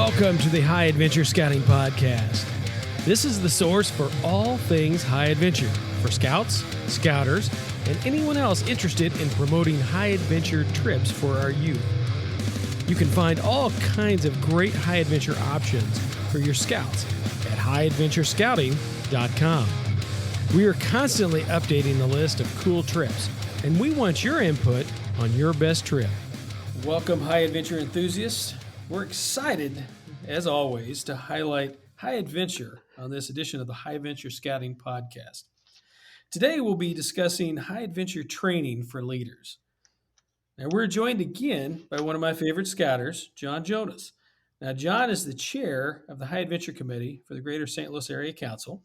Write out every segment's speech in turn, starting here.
Welcome to the High Adventure Scouting Podcast. This is the source for all things high adventure for scouts, scouters, and anyone else interested in promoting high adventure trips for our youth. You can find all kinds of great high adventure options for your scouts at highadventurescouting.com. We are constantly updating the list of cool trips, and we want your input on your best trip. Welcome, high adventure enthusiasts. We're excited, as always, to highlight high adventure on this edition of the High Adventure Scouting Podcast. Today, we'll be discussing high adventure training for leaders. Now, we're joined again by one of my favorite scouters, Jon Jonas. Now, Jon is the chair of the High Adventure Committee for the Greater St. Louis Area Council.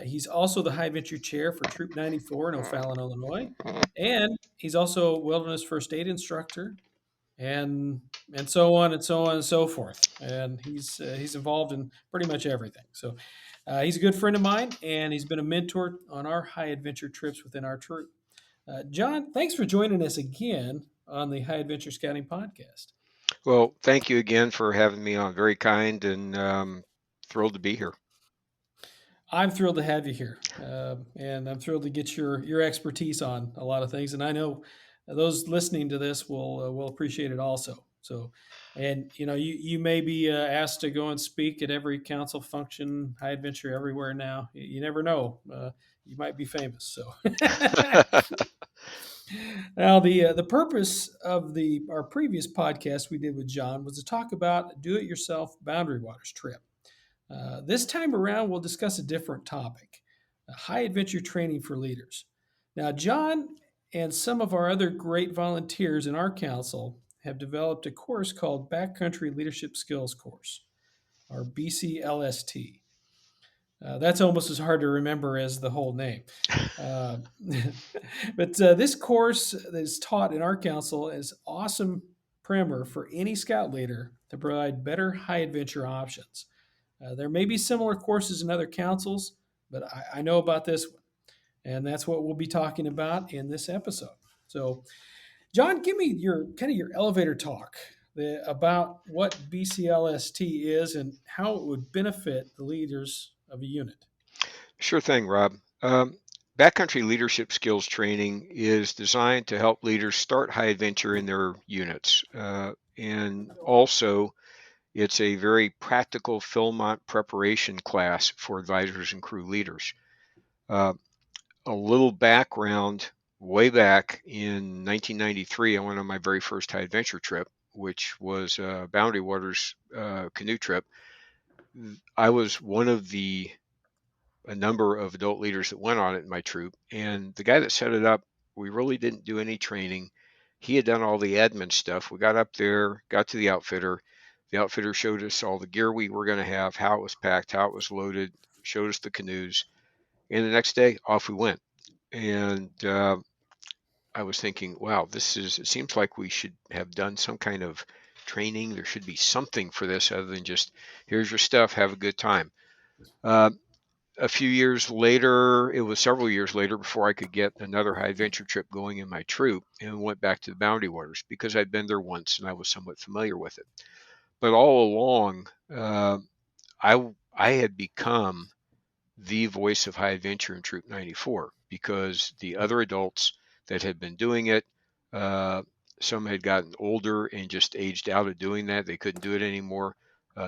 He's also the High Adventure Chair for Troop 94 in O'Fallon, Illinois. And he's also a wilderness first aid instructor and so on and so on and so forth. And he's involved in pretty much everything. So he's a good friend of mine, and he's been a mentor on our high adventure trips within our troop. Jon, thanks for joining us again on the High Adventure Scouting Podcast. Well, thank you again for having me on. Very kind, and thrilled to be here. I'm thrilled to have you here, and I'm thrilled to get your expertise on a lot of things. And I know those listening to this will appreciate it also. So, and you may be asked to go and speak at every council function, high adventure everywhere now. You never know. You might be famous. So, now the purpose of our previous podcast we did with Jon was to talk about do-it-yourself Boundary Waters trip. This time around, we'll discuss a different topic, high adventure training for leaders. Now, Jon and some of our other great volunteers in our council have developed a course called Backcountry Leadership Skills Course, or BCLST. That's almost as hard to remember as the whole name. But this course that is taught in our council is awesome primer for any scout leader to provide better high adventure options. There may be similar courses in other councils, but I know about this one, and that's what we'll be talking about in this episode. So, Jon, give me your elevator talk about what BCLST is and how it would benefit the leaders of a unit. Sure thing, Rob. Backcountry leadership skills training is designed to help leaders start high adventure in their units, and also it's a very practical Philmont preparation class for advisors and crew leaders. A little background, way back in 1993, I went on my very first high adventure trip, which was Boundary Waters canoe trip. I was one of a number of adult leaders that went on it in my troop, and the guy that set it up, we really didn't do any training. He had done all the admin stuff. We got up there, got to the outfitter. The outfitter showed us all the gear we were going to have, how it was packed, how it was loaded, showed us the canoes. And the next day, off we went. And I was thinking, wow, it seems like we should have done some kind of training. There should be something for this other than just, here's your stuff, have a good time. A few years later, it was several years later before I could get another high adventure trip going in my troop, and went back to the Boundary Waters because I'd been there once and I was somewhat familiar with it. But all along, I had become the voice of high adventure in Troop 94 because the other adults that had been doing it, some had gotten older and just aged out of doing that. They couldn't do it anymore.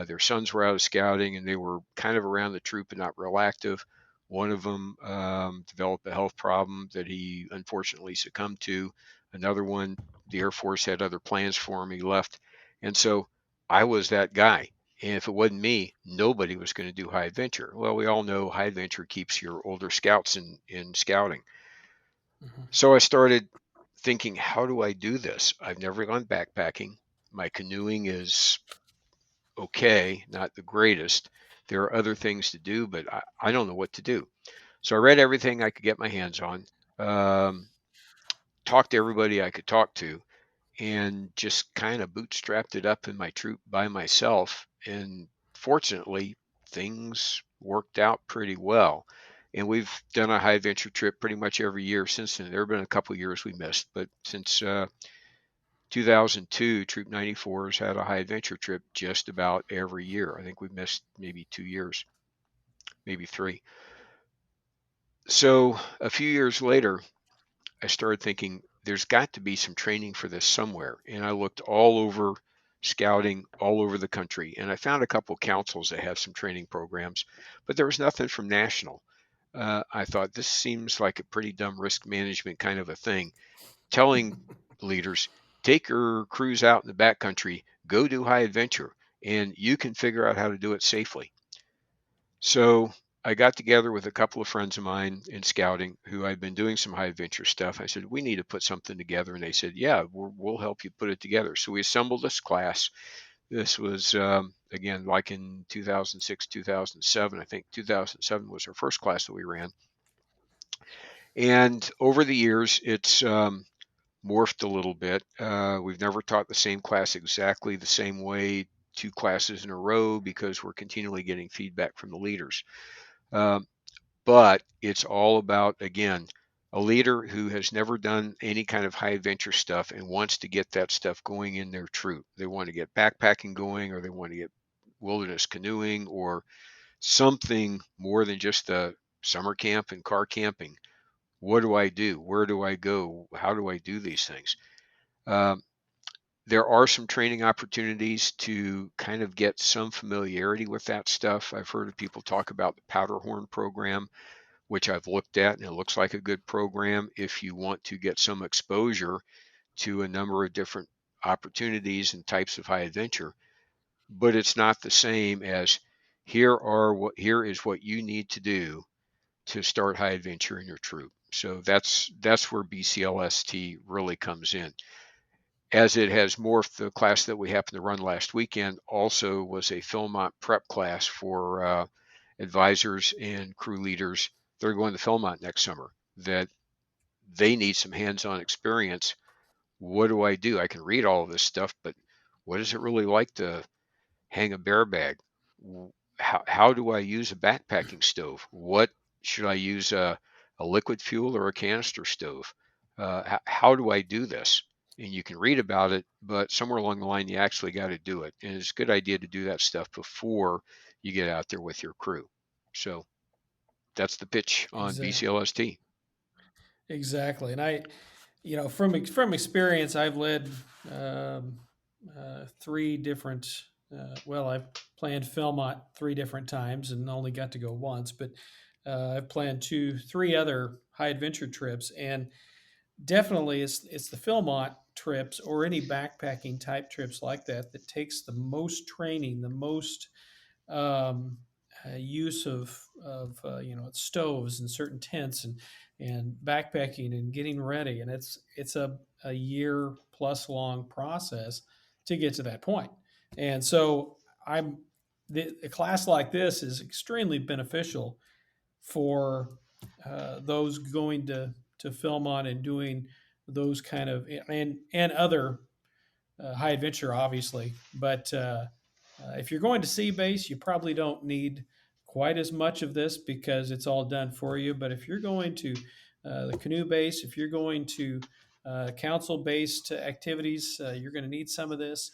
Their sons were out of scouting and they were kind of around the troop and not real active. One of them developed a health problem that he unfortunately succumbed to. Another one, the Air Force had other plans for him. He left. And so I was that guy. And if it wasn't me, nobody was going to do high adventure. Well, we all know high adventure keeps your older scouts in scouting. Mm-hmm. So I started thinking, how do I do this? I've never gone backpacking. My canoeing is okay, not the greatest. There are other things to do, but I don't know what to do. So I read everything I could get my hands on, talked to everybody I could talk to, and just kind of bootstrapped it up in my troop by myself. And fortunately, things worked out pretty well. And we've done a high adventure trip pretty much every year since then. There have been a couple of years we missed, but since 2002, Troop 94s had a high adventure trip just about every year. I think we missed maybe 2 years, maybe three. So a few years later, I started thinking there's got to be some training for this somewhere. And I looked all over scouting all over the country, and I found a couple councils that have some training programs, but there was nothing from national. I thought this seems like a pretty dumb risk management kind of a thing. Telling leaders, take your crews out in the backcountry, go do high adventure, and you can figure out how to do it safely. So I got together with a couple of friends of mine in scouting who I'd been doing some high adventure stuff. I said, we need to put something together. And they said, yeah, we'll help you put it together. So we assembled this class. This was, again, like in 2006, 2007. I think 2007 was our first class that we ran. And over the years, it's morphed a little bit. We've never taught the same class exactly the same way, two classes in a row, because we're continually getting feedback from the leaders. Um, but it's all about, again, a leader who has never done any kind of high adventure stuff and wants to get that stuff going in their troop. They want to get backpacking going, or they want to get wilderness canoeing, or something more than just a summer camp and car camping. What do I do? Where do I go? How do I do these things? Um, there are some training opportunities to kind of get some familiarity with that stuff. I've heard of people talk about the Powderhorn program, which I've looked at, and it looks like a good program if you want to get some exposure to a number of different opportunities and types of high adventure. But it's not the same as here is what you need to do to start high adventure in your troop. So that's where BCLST really comes in. As it has morphed, the class that we happened to run last weekend also was a Philmont prep class for advisors and crew leaders that are going to Philmont next summer, that they need some hands-on experience. What do I do? I can read all of this stuff, but what is it really like to hang a bear bag? How do I use a backpacking stove? What should I use, a liquid fuel or a canister stove? How do I do this? And you can read about it, but somewhere along the line, you actually got to do it. And it's a good idea to do that stuff before you get out there with your crew. So that's the pitch on Exactly. BCLST. Exactly. And from experience, I've led um, three different. I've planned Philmont three different times and only got to go once, but I've planned three other high adventure trips, and definitely it's the Philmont trips or any backpacking type trips like that that takes the most training, the most um, use of stoves and certain tents and backpacking and getting ready, and it's a year plus long process to get to that point. And so a class like this is extremely beneficial for those going to Philmont and doing those kind of and other high adventure, obviously. But if you're going to sea base, you probably don't need quite as much of this because it's all done for you. But if you're going to the canoe base, if you're going to council based activities, you're going to need some of this.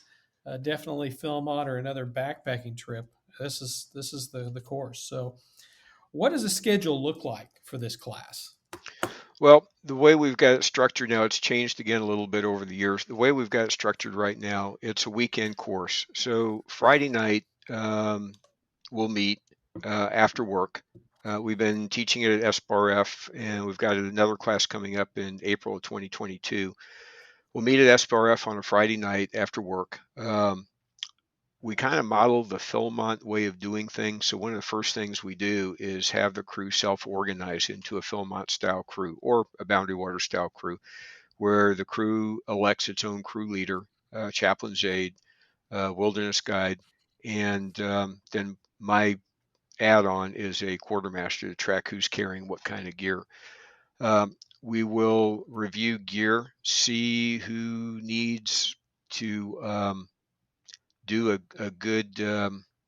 Definitely Philmont or another backpacking trip. This is the course. So, what does the schedule look like for this class? Well, the way we've got it structured now, it's changed again a little bit over the years. The way we've got it structured right now, it's a weekend course. So Friday night, we'll meet after work. We've been teaching it at SBRF, and we've got another class coming up in April of 2022. We'll meet at SBRF on a Friday night after work. We kind of model the Philmont way of doing things. So one of the first things we do is have the crew self-organize into a Philmont style crew or a Boundary Water style crew, where the crew elects its own crew leader, chaplain's aide, wilderness guide, and then my add-on is a quartermaster to track who's carrying what kind of gear. We will review gear, see who needs to do a good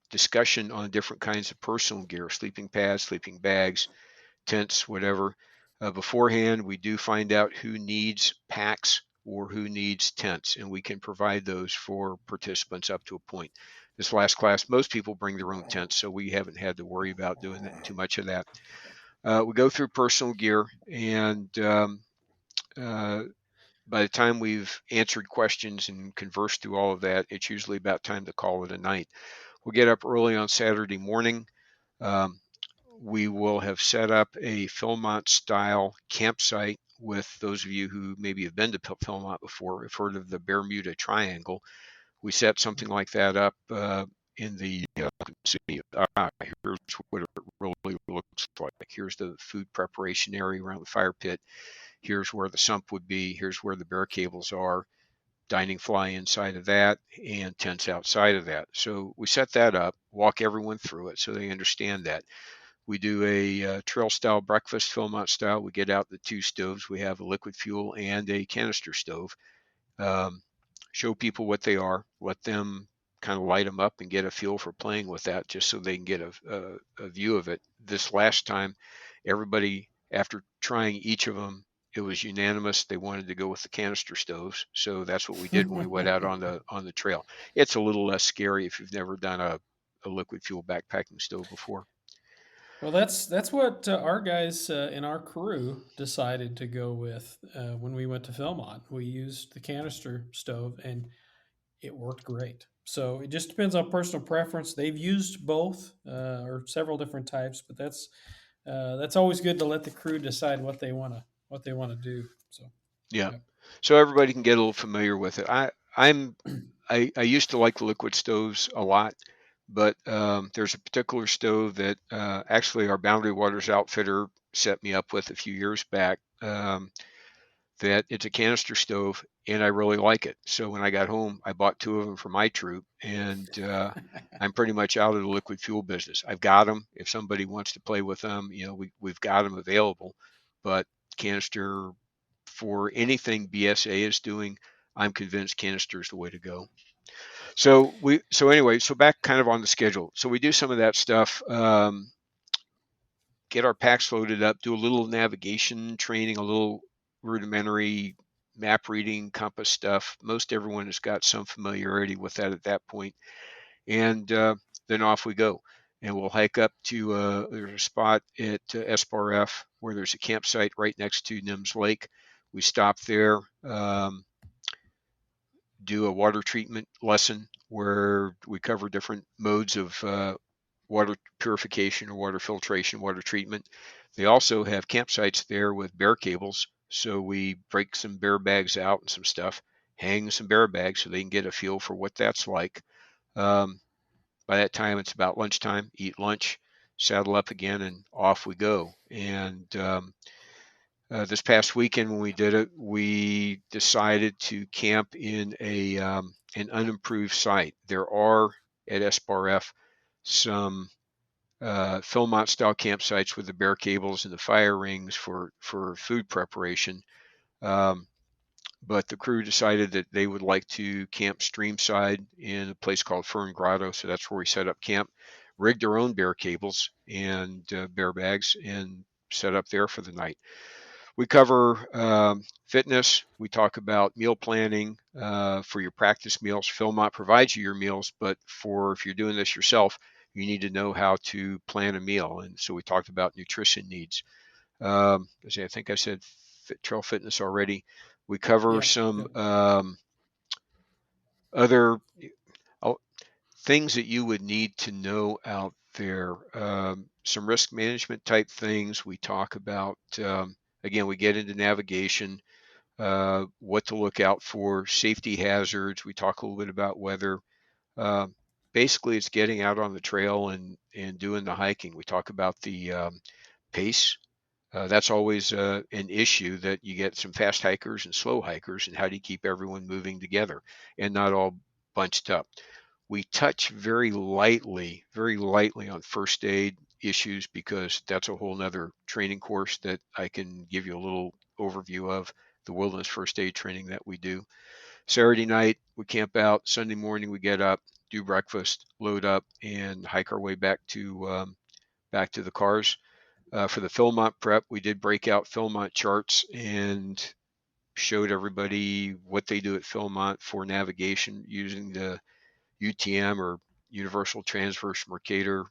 discussion on different kinds of personal gear, sleeping pads, sleeping bags, tents, whatever. Beforehand, we do find out who needs packs or who needs tents, and we can provide those for participants up to a point. This last class, most people bring their own tents, so we haven't had to worry about doing that, too much of that. We go through personal gear, and uh, by the time we've answered questions and conversed through all of that, it's usually about time to call it a night. We'll get up early on Saturday morning. Um, we will have set up a Philmont style campsite. With those of you who maybe have been to Philmont before, have heard of the Bermuda Triangle. We set something like that up in the see, here's what it really looks like. Here's the food preparation area around the fire pit. Here's where the sump would be. Here's where the bear cables are. Dining fly inside of that and tents outside of that. So we set that up, walk everyone through it so they understand that. We do a trail style breakfast, Philmont style. We get out the two stoves. We have a liquid fuel and a canister stove. Um, Show people what they are, let them kind of light them up and get a feel for playing with that just so they can get a view of it. This last time, everybody, after trying each of them, it was unanimous. They wanted to go with the canister stoves. So that's what we did when we went out on the trail. It's a little less scary if you've never done a liquid fuel backpacking stove before. Well, that's what our guys in our crew decided to go with when we went to Philmont. We used the canister stove, and it worked great. So it just depends on personal preference. They've used both or several different types, but that's always good to let the crew decide what they want to do. So Yeah. yeah. So everybody can get a little familiar with it. I used to like the liquid stoves a lot, but there's a particular stove that actually our Boundary Waters outfitter set me up with a few years back. That it's a canister stove, and I really like it. So when I got home, I bought two of them for my troop, and I'm pretty much out of the liquid fuel business. I've got them. If somebody wants to play with them, we've got them available. But canister for anything BSA is doing, I'm convinced canister is the way to go. So anyway, so back kind of on the schedule. So we do some of that stuff. Get our packs loaded up, do a little navigation training, a little rudimentary map reading, compass stuff. Most everyone has got some familiarity with that at that point, and then off we go. And we'll hike up to there's a spot at SPRF where there's a campsite right next to Nims Lake. We stop there, do a water treatment lesson where we cover different modes of water purification or water filtration, water treatment. They also have campsites there with bear cables. So we break some bear bags out and some stuff, hang some bear bags so they can get a feel for what that's like. Um, by that time, it's about lunchtime, eat lunch, saddle up again, and off we go. And this past weekend when we did it, we decided to camp in an unimproved site. There are at SPRF some Philmont style campsites with the bear cables and the fire rings for food preparation. Um, but the crew decided that they would like to camp streamside in a place called Fern Grotto. So that's where we set up camp, rigged our own bear cables and bear bags, and set up there for the night. We cover fitness. We talk about meal planning for your practice meals. Philmont provides you your meals, but if you're doing this yourself, you need to know how to plan a meal. And so we talked about nutrition needs. I think I said trail fitness already. We cover Yeah. some Yep. other uh, things that you would need to know out there. Some risk management type things. We talk about, again, we get into navigation, what to look out for, safety hazards. We talk a little bit about weather. Uh, Basically, it's getting out on the trail and doing the hiking. We talk about the pace. That's always an issue that you get some fast hikers and slow hikers, and how do you keep everyone moving together and not all bunched up? We touch very lightly on first aid issues because that's a whole nother training course that I can give you a little overview of, the wilderness first aid training that we do. Saturday night, we camp out. Sunday morning, we get up, do breakfast, load up, and hike our way back to the cars. For the Philmont prep, we did break out Philmont charts and showed everybody what they do at Philmont for navigation using the UTM or Universal Transverse Mercator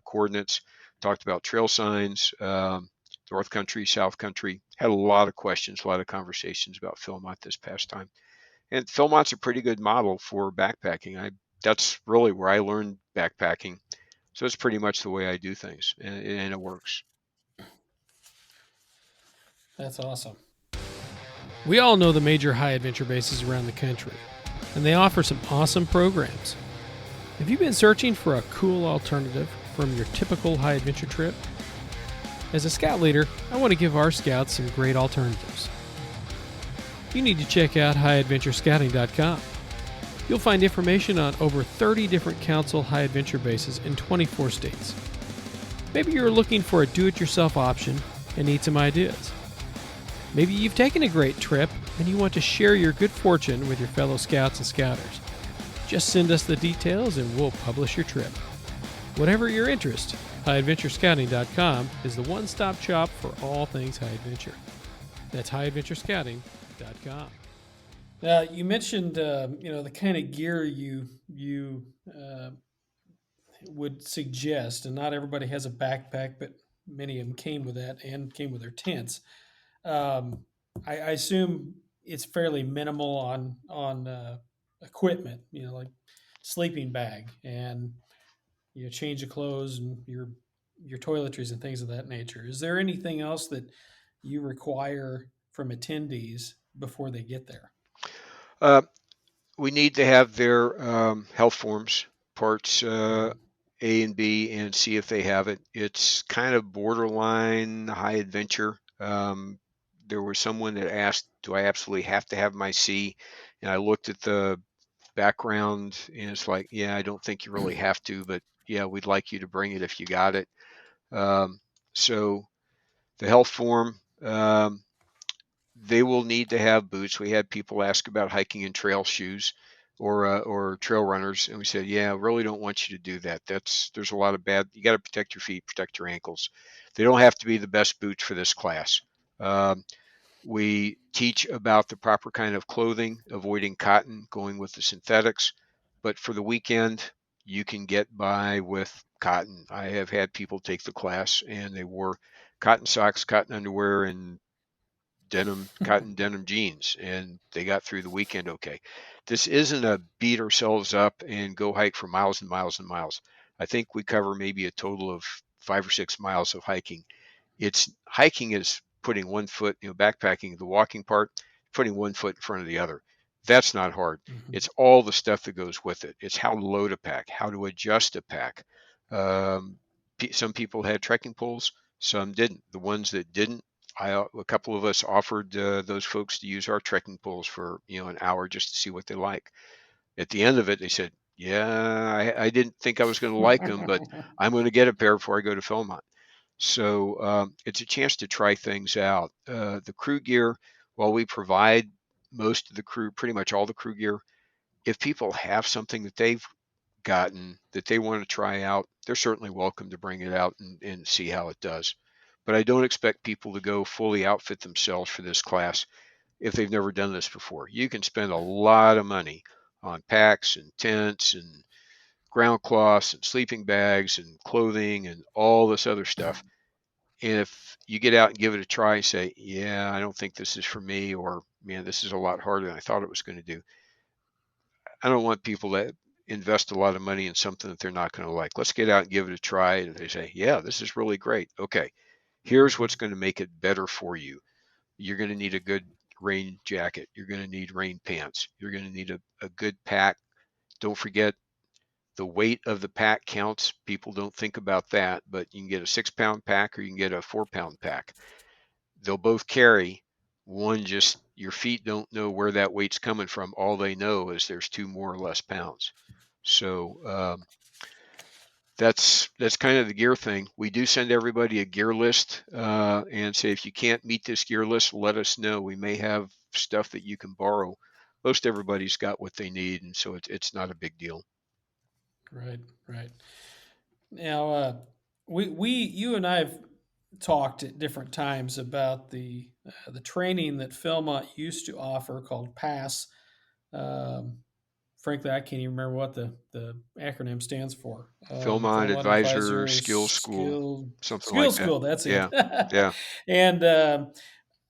coordinates. Talked about trail signs, North Country, South Country. Had a lot of questions, a lot of conversations about Philmont this past time. And Philmont's a pretty good model for backpacking. That's really where I learned backpacking. So it's pretty much the way I do things, and it works. That's awesome. We all know the major high adventure bases around the country, and they offer some awesome programs. Have you been searching for a cool alternative from your typical high adventure trip? As a scout leader, I want to give our scouts some great alternatives. You need to check out highadventurescouting.com. You'll find information on over 30 different council high adventure bases in 24 states. Maybe you're looking for a do-it-yourself option and need some ideas. Maybe you've taken a great trip and you want to share your good fortune with your fellow scouts and scouters. Just send us the details and we'll publish your trip. Whatever your interest, highadventurescouting.com is the one-stop shop for all things high adventure. That's highadventurescouting.com. Now, you mentioned the kind of gear you would suggest, and not everybody has a backpack, but many of them came with that and came with their tents. Um, I assume it's fairly minimal on equipment, like sleeping bag and change of clothes and your toiletries and things of that nature. Is there anything else that you require from attendees before they get there? Uh, we need to have their health forms, parts Mhm. A and B, and see if they have it. It's kind of borderline high adventure. There was someone that asked, "Do I absolutely have to have my C?" And I looked at the background, and it's like, "Yeah, I don't think you really have to, but yeah, we'd like you to bring it if you got it." Um, so the health form. They will need to have boots. We had people ask about hiking in trail shoes or trail runners, and we said, yeah, really don't want you to do that. There's a lot of bad. You got to protect your feet, protect your ankles. They don't have to be the best boots for this class. Um, we teach about the proper kind of clothing, avoiding cotton, going with the synthetics. But for the weekend, you can get by with cotton. I have had people take the class and they wore cotton socks, cotton underwear, and cotton denim jeans, and they got through the weekend okay. This isn't a beat ourselves up and go hike for miles and miles and miles. I think we cover maybe a total of 5 or 6 miles of hiking. It's hiking is putting one foot, backpacking, the walking part, putting one foot in front of the other. That's not hard. Mhm. It's all the stuff that goes with it. It's how to load a pack, how to adjust a pack. Um, some people had trekking poles, some didn't. The ones that didn't, a couple of us offered those folks to use our trekking poles for an hour just to see what they like. At the end of it, they said, "Yeah, I didn't think I was going to like them, but I'm going to get a pair before I go to Philmont." So it's a chance to try things out. The crew gear, while we provide most of the crew, pretty much all the crew gear, if people have something that they've gotten that they want to try out, they're certainly welcome to bring it out and see how it does. But I don't expect people to go fully outfit themselves for this class if they've never done this before. You can spend a lot of money on packs and tents and ground cloths and sleeping bags and clothing and all this other stuff. And if you get out and give it a try and say, yeah, I don't think this is for me, or man, this is a lot harder than I thought it was going to do. I don't want people to invest a lot of money in something that they're not going to like. Let's get out and give it a try. And they say, yeah, this is really great. Okay, here's Mhm. what's going to make it better for you. You're going to need a good rain jacket. You're going to need rain pants. You're going to need a good pack. Don't forget the weight of the pack counts. People don't think about that, but you can get a 6 pound pack or you can get a 4 pound pack. They'll both carry. One just your feet don't know where that weight's coming from. All they know is there's 2 more or less pounds. So that's kind of the gear thing. We do send everybody a gear list and say if you can't meet this gear list, let us know. We may have stuff that you can borrow. Most everybody's got what they need, and so it's not a big deal. Right, right. Now, you and I have. talked at different times about the training that Philmont used to offer called PASS. Um, Frankly, I can't even remember what the acronym stands for. Philmont Philmont Advisor Advisor Skills School, something Skill like that. School. That's it. Yeah, yeah. And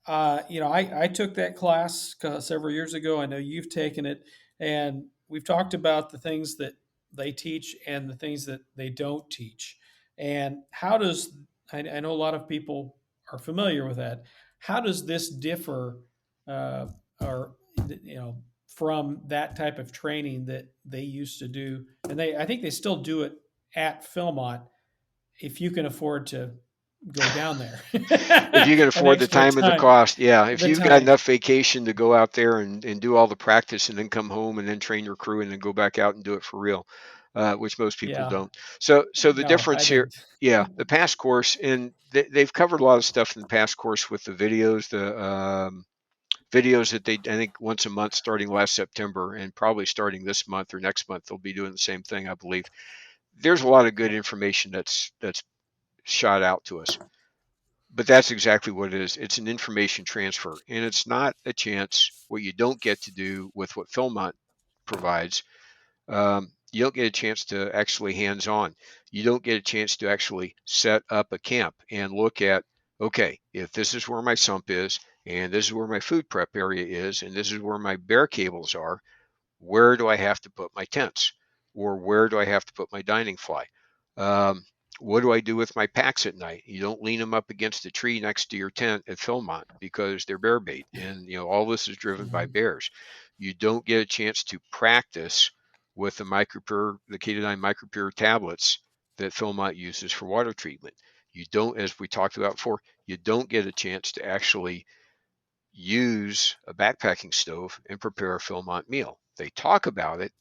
I took that class several years ago. I know you've taken it, and we've talked about the things that they teach and the things that they don't teach. And how does I know a lot of people are familiar with that. How does this differ, or from that type of training that they used to do? And I think they still do it at Philmont if you can afford to go down there If you can an afford the extra time and the time cost, yeah. If the you've got time enough vacation to go out there and do all the practice and then come home and then train your crew and then go back out and do it for real, which most people yeah don't. So the no I difference here, didn't yeah, the past course, and they've covered a lot of stuff in the past course with the videos, videos that they, I think, once a month starting last September and probably starting this month or next month, they'll be doing the same thing, I believe. There's a lot of good information that's shot out to us. But that's exactly what it is. It's an information transfer, and it's not a chance. What you don't get to do with what Philmont provides, you don't get a chance to actually hands-on. You don't get a chance to actually set up a camp and look at, okay, if this is where my sump is, and this is where my food prep area is, and this is where my bear cables are, where do I have to put my tents, or where do I have to put my dining fly? Um, what do I do with my packs at night? You don't lean them up against a tree next to your tent at Philmont because they're bear bait, and all this is driven by Mhm. bears. You don't get a chance to practice with the K9 micropure tablets that Philmont uses for water treatment. You don't, as we talked about before, you don't get a chance to actually use a backpacking stove and prepare a Philmont meal. They talk about it.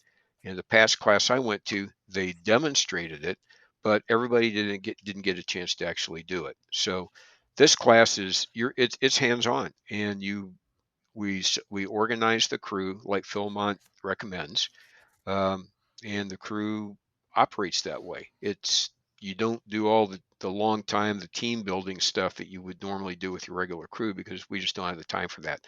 In the past class I went to, they demonstrated it, but everybody didn't get a chance to actually do it. So this class is it's hands on, and we organize the crew like Philmont recommends, um, and the crew operates that way. It's you don't do all the long time, the team building stuff that you would normally do with your regular crew because we just don't have the time for that.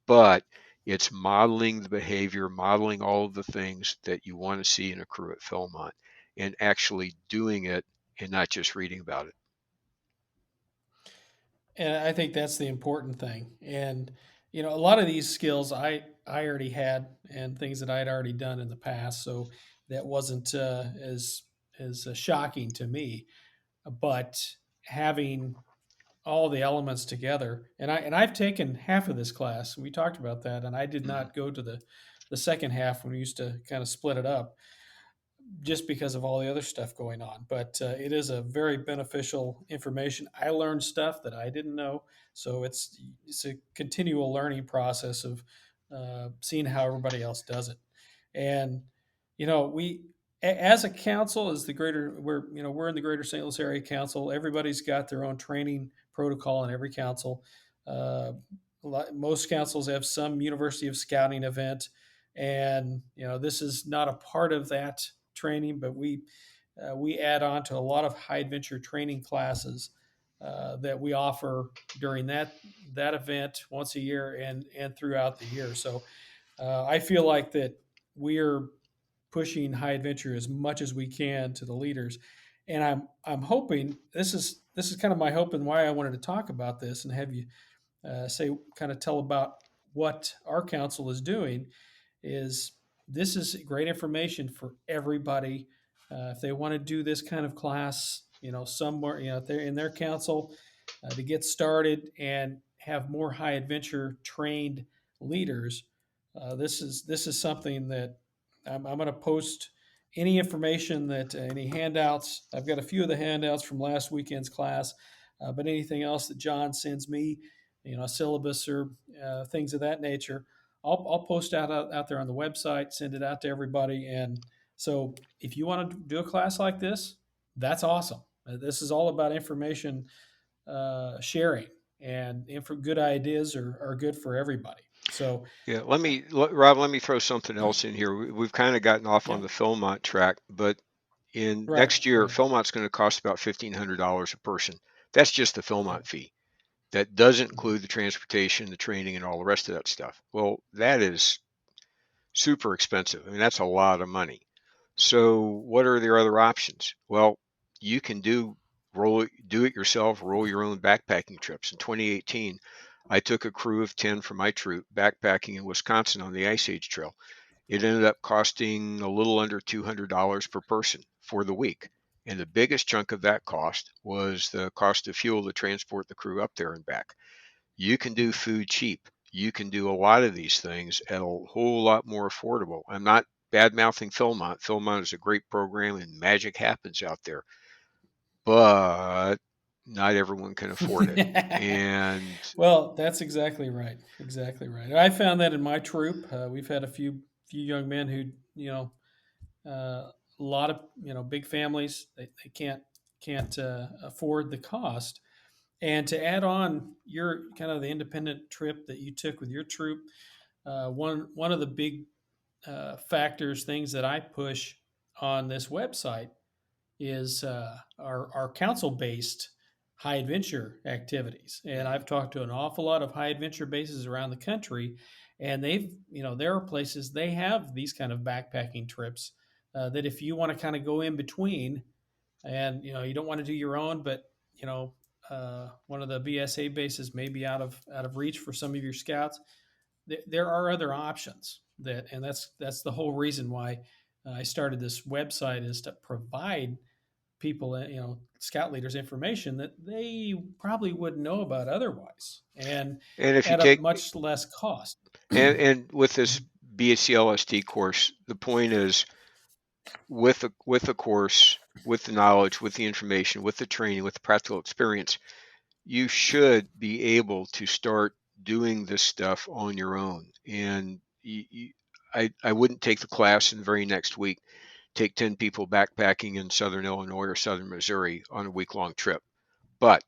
But it's modeling the behavior, modeling all of the things that you want to see in a crew at Philmont, and actually doing it and not just reading about it. And I think that's the important thing. And a lot of these skills I already had and things that I'd already done in the past, so that wasn't as shocking to me. But having all the elements together, and I've taken half of this class. We talked about that, and I did Mhm. not go to the second half when we used to kind of split it up just because of all the other stuff going on. But it is a very beneficial information. I learned stuff that I didn't know, so it's a continual learning process of seeing how everybody else does it. And we as a council, as the greater we're in the Greater St. Louis Area Council. Everybody's got their own training protocol in every council. Uh, Most councils have some University of Scouting event, and this is not a part of that training, but we add on to a lot of high adventure training classes that we offer during that event once a year and throughout the year. So I feel like that we're pushing high adventure as much as we can to the leaders, and I'm hoping this is kind of my hope and why I wanted to talk about this and have you kind of tell about what our council is doing is this is great information for everybody. If they want to do this kind of class, somewhere, if they're in their council to get started and have more high adventure trained leaders, this is something that I'm going to post any information that any handouts. I've got a few of the handouts from last weekend's class, but anything else that John sends me, syllabus or things of that nature, I'll post out there on the website, send it out to everybody. And so if you want to do a class like this, that's awesome. This is all about information sharing, and good ideas are good for everybody. So, Yeah, Rob, let me throw something else in here. We've kind of gotten off on yeah, the Philmont track, but in right, next year, right. Philmont's going to cost about $1,500 a person That's just the Yeah. Philmont fee. That doesn't Mhm. include the transportation, the training, and all the rest of that stuff. Well, that is super expensive. I mean, that's a lot of money. So, what are their other options? Well, you can do it yourself, roll your own backpacking trips. In 2018, I took a crew of 10 from my troop backpacking in Wisconsin on the Ice Age Trail. It ended up costing a little under $200 per person for the week. And the biggest chunk of that cost was the cost of fuel to transport the crew up there and back. You can do food cheap. You can do a lot of these things at a whole lot more affordable. I'm not bad mouthing Philmont. Philmont is a great program and magic happens out there, but not everyone can afford it. And Well, that's exactly right. Exactly right. I found that in my troop. We've had a few young men who, a lot of big families. They can't afford the cost. And to add on your kind of the independent trip that you took with your troop, one of the big factors, things that I push on this website is our council based high adventure activities. And mhm. I've talked to an awful lot of high adventure bases around the country, and there are places they have these kind of backpacking trips that if you want to kind of go in between, and you don't want to do your own, but one of the BSA bases may be out of reach for some of your scouts. There are other options and that's the whole reason why I started this website, is to provide people, scout leaders, information that they probably wouldn't know about otherwise, and and if you at a take much less cost. and with this BCLST course, the point is with the course, with the knowledge, with the information, with the training, with the practical experience, you should be able to start doing this stuff on your own. And I wouldn't take the class in the very next week, take 10 people backpacking in southern Illinois or southern Missouri on a week long trip. But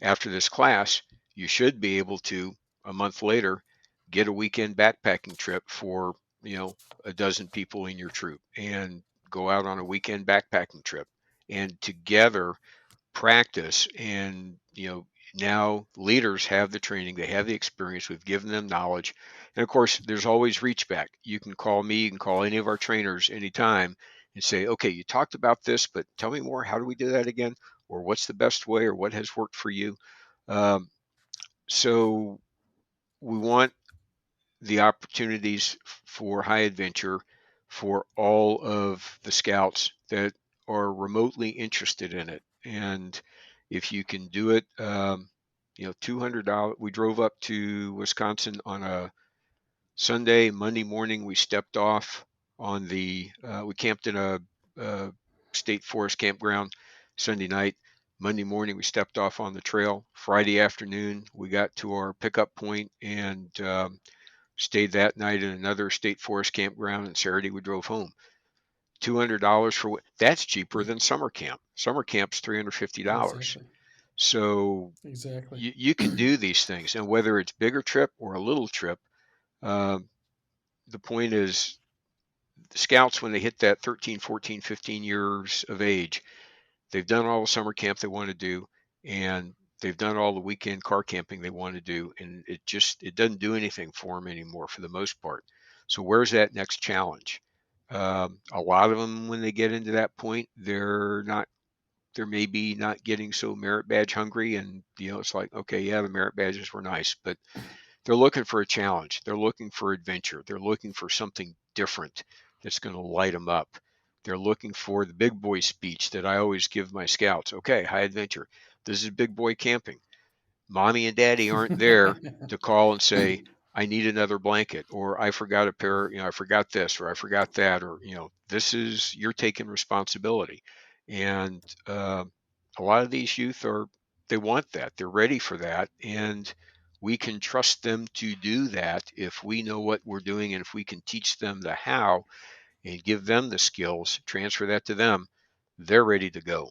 after this class, you should be able to, a month later, get a weekend backpacking trip for, a dozen people in your troop and go out on a weekend backpacking trip and together practice. And now leaders have the training, they have the experience, we've given them knowledge. And of course there's always reach back. You can call me, you can call any of our trainers anytime and say, okay, you talked about this, but tell me more, how do we do that again, or what's the best way, or what has worked for you. Um, so we want the opportunities for high adventure for all of the scouts that are remotely interested in it. And if you can do it, $200. We drove up to Wisconsin on a Sunday. Monday morning, we stepped off we camped in a state forest campground Sunday night. Monday morning, we stepped off on the trail. Friday afternoon, we got to our pickup point and stayed that night in another state forest campground, and Saturday we drove home. $200 for what? That's cheaper than summer camp. Summer camp's $350. Exactly. So Exactly. you can do these things, and whether it's bigger trip or a little trip, uh, the point is the scouts, when they hit that 13, 14, 15 years of age, they've done all the summer camp they want to do, and they've done all the weekend car camping they want to do, and it doesn't do anything for them anymore for the most part. So where's that next challenge? A lot of them, when they get into that point, they're maybe not getting so merit badge hungry, and it's like, okay, yeah, the merit badges were nice, but they're looking for a challenge. They're looking for adventure. They're looking for something different that's going to light them up. They're looking for the big boy speech that I always give my scouts. Okay, high adventure. This is big boy camping. Mommy and daddy aren't there to call and say, I need another blanket, or I forgot a pair, I forgot this, or I forgot that, or, you're taking responsibility. And a lot of these youth they want that. They're ready for that. And we can trust them to do that if we know what we're doing, and if we can teach them the how and give them the skills, transfer that to them, they're ready to go.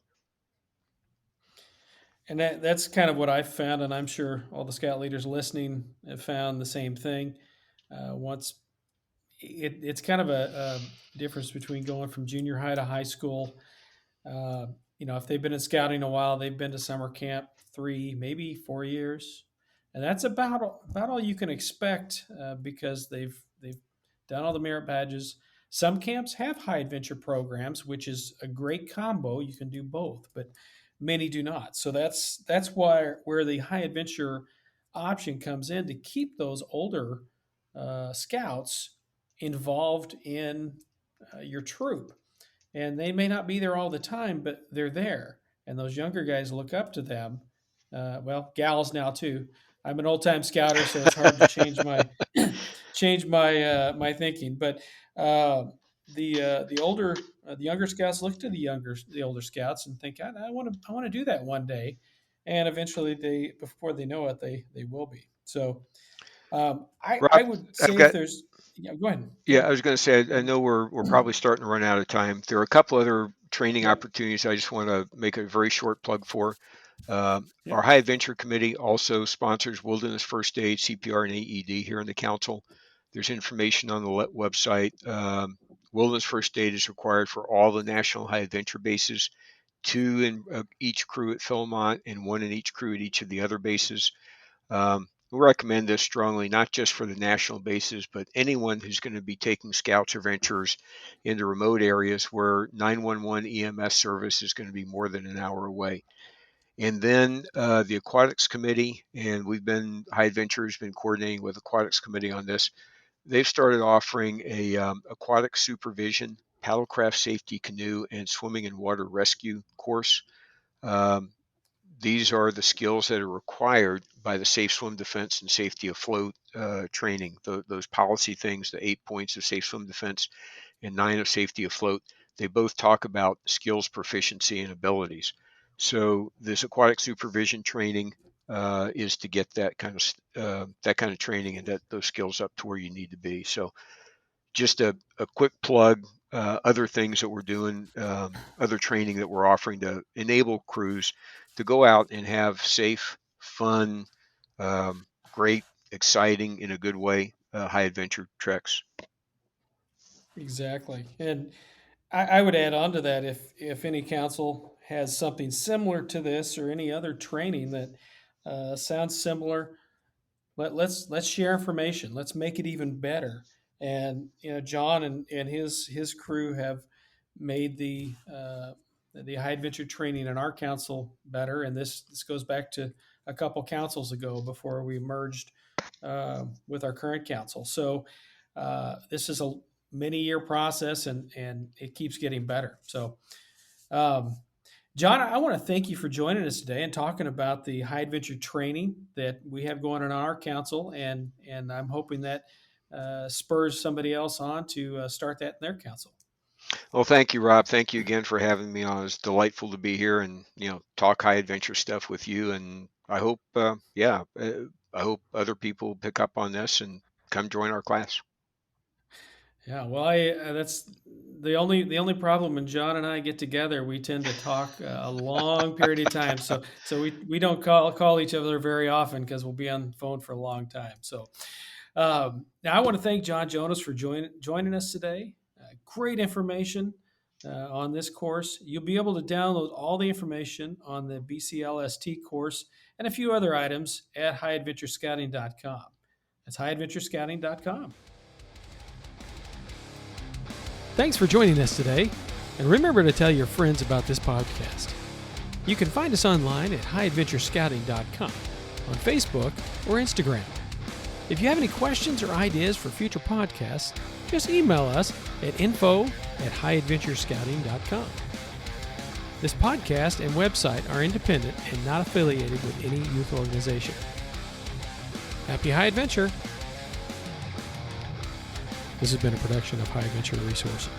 And that's kind of what I found, and I'm sure all the scout leaders listening have found the same thing. Once it's kind of a difference between going from junior high to high school. if they've been in scouting a while, they've been to summer camp 3, maybe 4 years, and that's about all you can expect because they've done all the merit badges. Some camps have high adventure programs, which is a great combo. You can do both, but many do not. So that's why where the high adventure option comes in to keep those older scouts involved in your troop, and they may not be there all the time, but they're there, and those younger guys look up to them. Well, gals now too. I'm an old time scouter, so it's hard to change my my thinking. But uh, the younger scouts look to the older scouts and think, I want to do that one day, and eventually they before they know it they will be. So I Rob, would I've say if got there's go ahead. Yeah, I was going to say, I know we're probably starting to run out of time. There are a couple other training Yep, opportunities I just want to make a very short plug for. Our yep. High Adventure Committee also sponsors Wilderness First Aid, CPR, and AED here in the council. There's information on the website. Wilderness First Aid is required for all the national high adventure bases, two in each crew at Philmont and one in each crew at each of the other bases. We recommend this strongly, not just for the national bases, but anyone who's going to be taking scouts or venturers into remote areas where 911 EMS service is going to be more than an hour away. And then the Aquatics Committee, and High Adventurers been coordinating with Aquatics Committee on this. They've started offering a aquatic supervision, paddlecraft safety canoe, and swimming and water rescue course. Um, these are the skills that are required by the Safe Swim Defense and Safety Afloat training. Those policy things, the 8 points of Safe Swim Defense and 9 of Safety Afloat, they both talk about skills, proficiency, and abilities. So this aquatic supervision training is to get that kind of training and those skills up to where you need to be. So just a quick plug, other things that we're doing, other training that we're offering to enable crews to go out and have safe, fun, great, exciting, in a good way, high adventure treks. Exactly. And I would add on to that if any council has something similar to this or any other training that sounds similar, let's share information. Let's make it even better. And John and his crew have made the high adventure training in our council better. And this goes back to a couple councils ago before we merged with our current council. So this is a many year process, and it keeps getting better. So. Um, John, I want to thank you for joining us today and talking about the high adventure training that we have going on our council, and I'm hoping that spurs somebody else on to start that in their council. Well, thank you, Rob. Thank you again for having me on. It's delightful to be here and talk high adventure stuff with you. And I hope, I hope other people pick up on this and come join our class. Yeah, well, that's the only problem when John and I get together. We tend to talk a long period of time, so we don't call each other very often because we'll be on the phone for a long time. So now I want to thank Jon Jonas for joining us today. Great information on this course. You'll be able to download all the information on the BCLST course and a few other items at highadventurescouting.com. That's highadventurescouting.com. Thanks for joining us today, and remember to tell your friends about this podcast. You can find us online at highadventurescouting.com, on Facebook or Instagram. If you have any questions or ideas for future podcasts, just email us at info@highadventurescouting.com. This podcast and website are independent and not affiliated with any youth organization. Happy high adventure! This has been a production of High Adventure Resources.